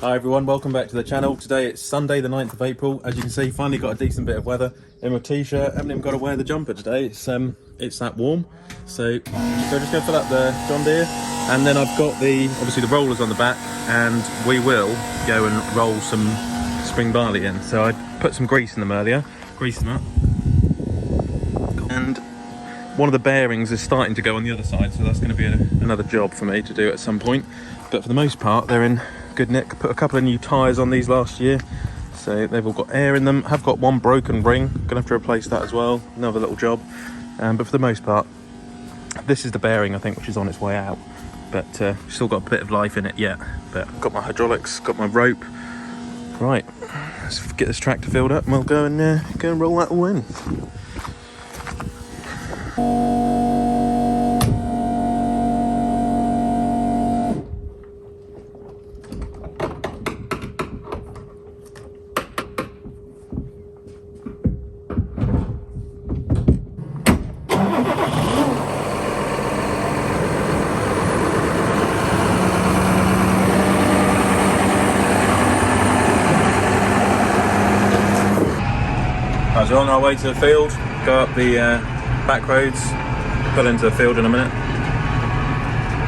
Hi everyone, welcome back to the channel. Today it's Sunday the 9th of April. As you can see, finally got a decent bit of weather in my t-shirt. Haven't even got to wear the jumper today. It's that warm. So just go fill up the John Deere, and then I've got obviously the rollers on the back, and we will go and roll some spring barley in. So I put some grease in them earlier, greased them up, and one of the bearings is starting to go on the other side, so that's going to be another job for me to do at some point. But for the most part, they're in good nick. Put a couple of new tyres on these last year, so they've all got air in them. I've got one broken ring, gonna have to replace that as well, another little job. But for the most part, this is the bearing I think which is on its way out, but still got a bit of life in it yet. But got my hydraulics, got my rope. Right, let's get this tractor filled up and we'll go and roll that all in. As we're on our way to the field, go up the back roads, pull into the field in a minute.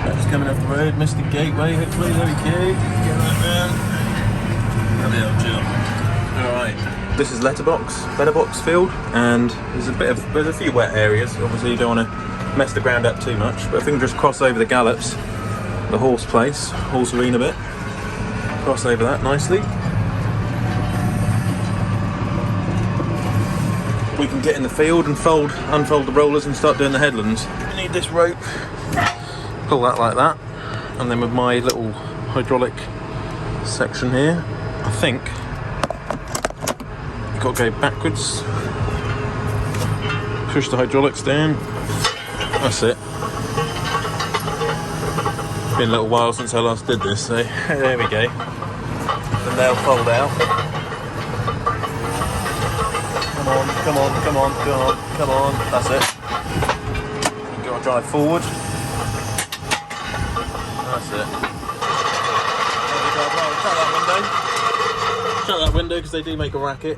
That's coming off the road, Mr. Gateway, hopefully, there we go. Get that down. Bloody old Jill. Alright, this is letterbox field, and there's a few wet areas. Obviously you don't want to mess the ground up too much, but if we can just cross over the gallops, the horse arena bit, cross over that nicely. We can get in the field and unfold the rollers and start doing the headlands. We need this rope, pull that like that, and then with my little hydraulic section here, I think you've got to go backwards, push the hydraulics down, that's it. It's been a little while since I last did this, so there we go. Then they'll fold out. Come on, that's it. You've got to drive forward. That's it. Shut that window because they do make a racket.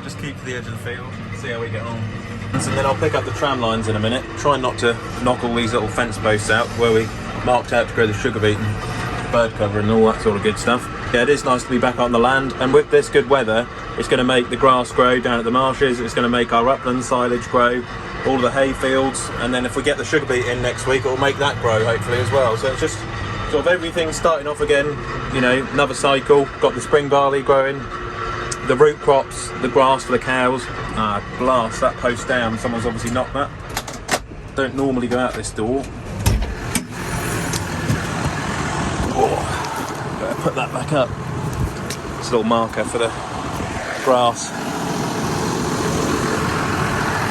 Just keep to the edge of the field, see how we get on. And then I'll pick up the tram lines in a minute. Try not to knock all these little fence posts out where we marked out to grow the sugar beet and bird cover and all that sort of good stuff. Yeah, it is nice to be back on the land, and with this good weather, it's going to make the grass grow down at the marshes, it's going to make our upland silage grow, all of the hay fields, and then if we get the sugar beet in next week, it'll make that grow hopefully as well. So it's just sort of everything starting off again, you know, another cycle. Got the spring barley growing, the root crops, the grass for the cows. Blast that post down, someone's obviously knocked that. Don't normally go out this door. Better put that back up. It's a little marker for the grass.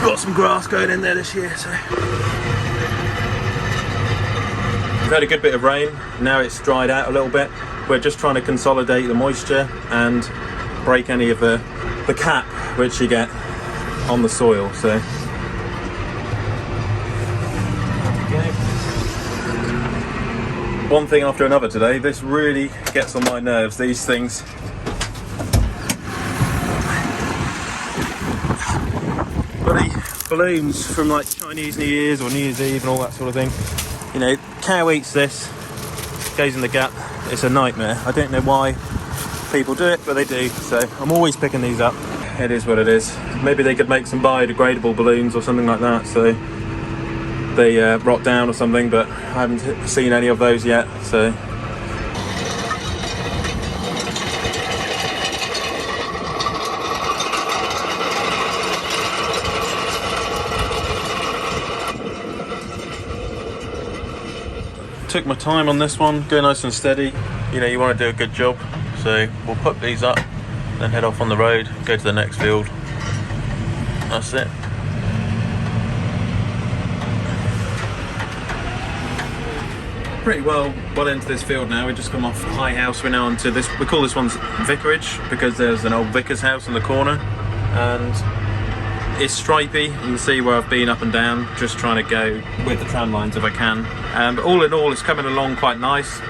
Got some grass going in there this year, so. We've had a good bit of rain, now it's dried out a little bit. We're just trying to consolidate the moisture and break any of the cap which you get on the soil, so. One thing after another today. This really gets on my nerves, these things. Bloody balloons from like Chinese New Year's or New Year's Eve and all that sort of thing. You know, cow eats this, goes in the gut. It's a nightmare. I don't know why people do it, but they do. So I'm always picking these up. It is what it is. Maybe they could make some biodegradable balloons or something like that, so they rot down or something, but I haven't seen any of those yet, so. Took my time on this one, go nice and steady. You know, you want to do a good job, so we'll put these up, then head off on the road, go to the next field. That's it. Pretty well into this field now. We've just come off High House. We're now onto this. We call this one's Vicarage because there's an old vicar's house in the corner, and it's stripy. You can see where I've been up and down, just trying to go with the tram lines if I can. But all in all, it's coming along quite nice.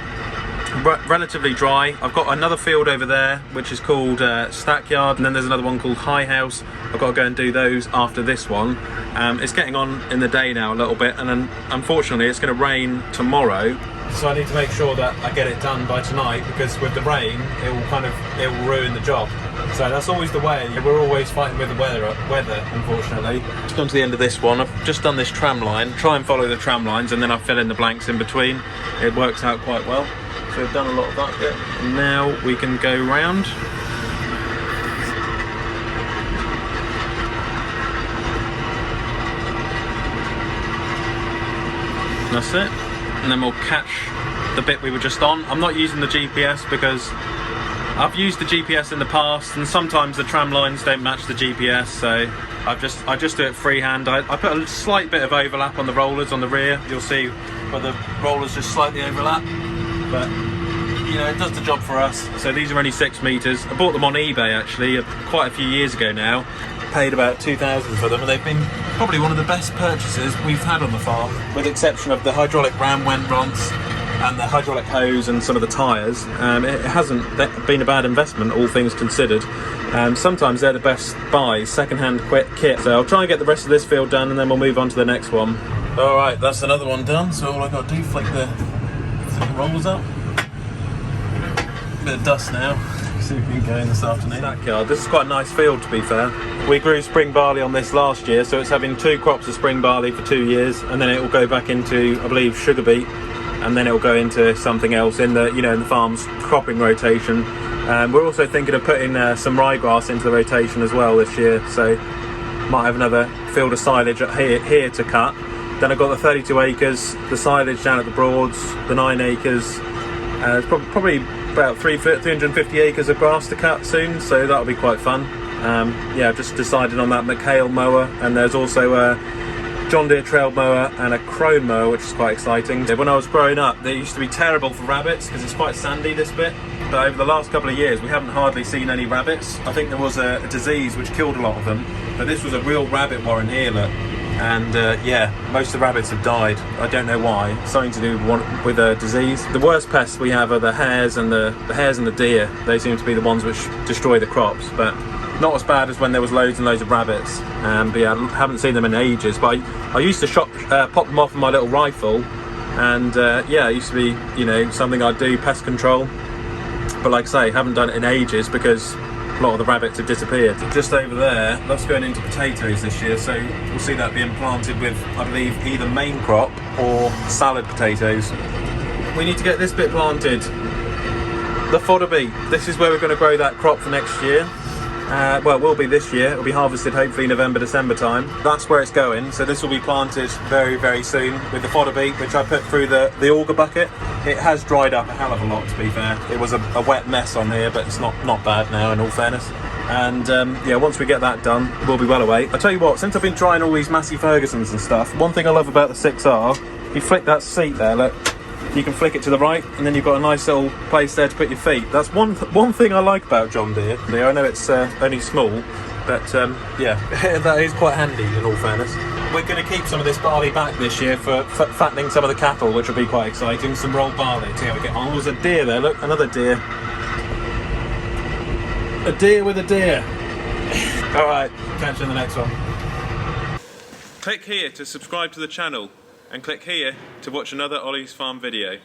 relatively dry. I've got another field over there which is called Stackyard, and then there's another one called High House. I've got to go and do those after this one. It's getting on in the day now a little bit, and then unfortunately it's going to rain tomorrow, so I need to make sure that I get it done by tonight, because with the rain it will ruin the job. So that's always the way. We're always fighting with the weather, unfortunately. Just gone to the end of this one. I've just done this tram line. Try and follow the tram lines, and then I fill in the blanks in between. It works out quite well. So we've done a lot of that bit. Now we can go round. That's it. And then we'll catch the bit we were just on. I'm not using the GPS because I've used the GPS in the past, and sometimes the tram lines don't match the GPS, so I just do it freehand. I put a slight bit of overlap on the rollers on the rear. You'll see where the rollers just slightly overlap, but you know, it does the job for us. So these are only 6 meters. I bought them on eBay actually quite a few years ago now. Paid about 2,000 for them, and they've been probably one of the best purchases we've had on the farm, with the exception of the hydraulic ram went rods and the hydraulic hose and some of the tyres. It hasn't been a bad investment, all things considered. Sometimes they're the best buys, second-hand kit. So I'll try and get the rest of this field done, and then we'll move on to the next one. All right, that's another one done. So all I got to do, flick the rollers up. Bit of dust now. See if we can go in this afternoon. Backyard. This is quite a nice field, to be fair. We grew spring barley on this last year, so it's having 2 crops of spring barley for 2 years, and then it will go back into, I believe, sugar beet, and then it will go into something else in the, in the farm's cropping rotation. We're also thinking of putting some ryegrass into the rotation as well this year, so might have another field of silage here to cut. Then I've got the 32 acres, the silage down at the Broads, the 9 acres. It's probably about 350 acres of grass to cut soon, so that'll be quite fun. Yeah, I've just decided on that McHale mower, and there's also a John Deere trail mower and a Crone mower, which is quite exciting. When I was growing up, they used to be terrible for rabbits because it's quite sandy, this bit. But over the last couple of years, we haven't hardly seen any rabbits. I think there was a disease which killed a lot of them, but this was a real rabbit warren here, look. And yeah, most of the rabbits have died. I don't know why. Something to do with a disease. The worst pests we have are the hares and the deer. They seem to be the ones which destroy the crops, but not as bad as when there was loads and loads of rabbits. But yeah, I haven't seen them in ages. But I used to pop them off with my little rifle, and yeah, it used to be something I'd do, pest control. But like I say, haven't done it in ages because a lot of the rabbits have disappeared. Just over there, that's going into potatoes this year, so we'll see that being planted with, I believe, either main crop or salad potatoes. We need to get this bit planted. The fodder beet. This is where we're going to grow that crop for next year. Well, it will be this year. It'll be harvested hopefully November, December time. That's where it's going. So this will be planted very, very soon with the fodder beet, which I put through the auger bucket. It has dried up a hell of a lot, to be fair. It was a wet mess on here, but it's not bad now, in all fairness. And yeah, once we get that done, we'll be well away. I tell you what, since I've been trying all these Massey Fergusons and stuff, one thing I love about the 6R, you flick that seat there, look. You can flick it to the right, and then you've got a nice little place there to put your feet. That's one thing I like about John Deere. I know it's only small, but yeah, that is quite handy, in all fairness. We're going to keep some of this barley back this year for fattening some of the cattle, which will be quite exciting. Some rolled barley. See how we get on. Oh, there's a deer there, look, another deer. A deer with a deer. Alright, catch you in the next one. Click here to subscribe to the channel, and click here to watch another Olly's Farm video.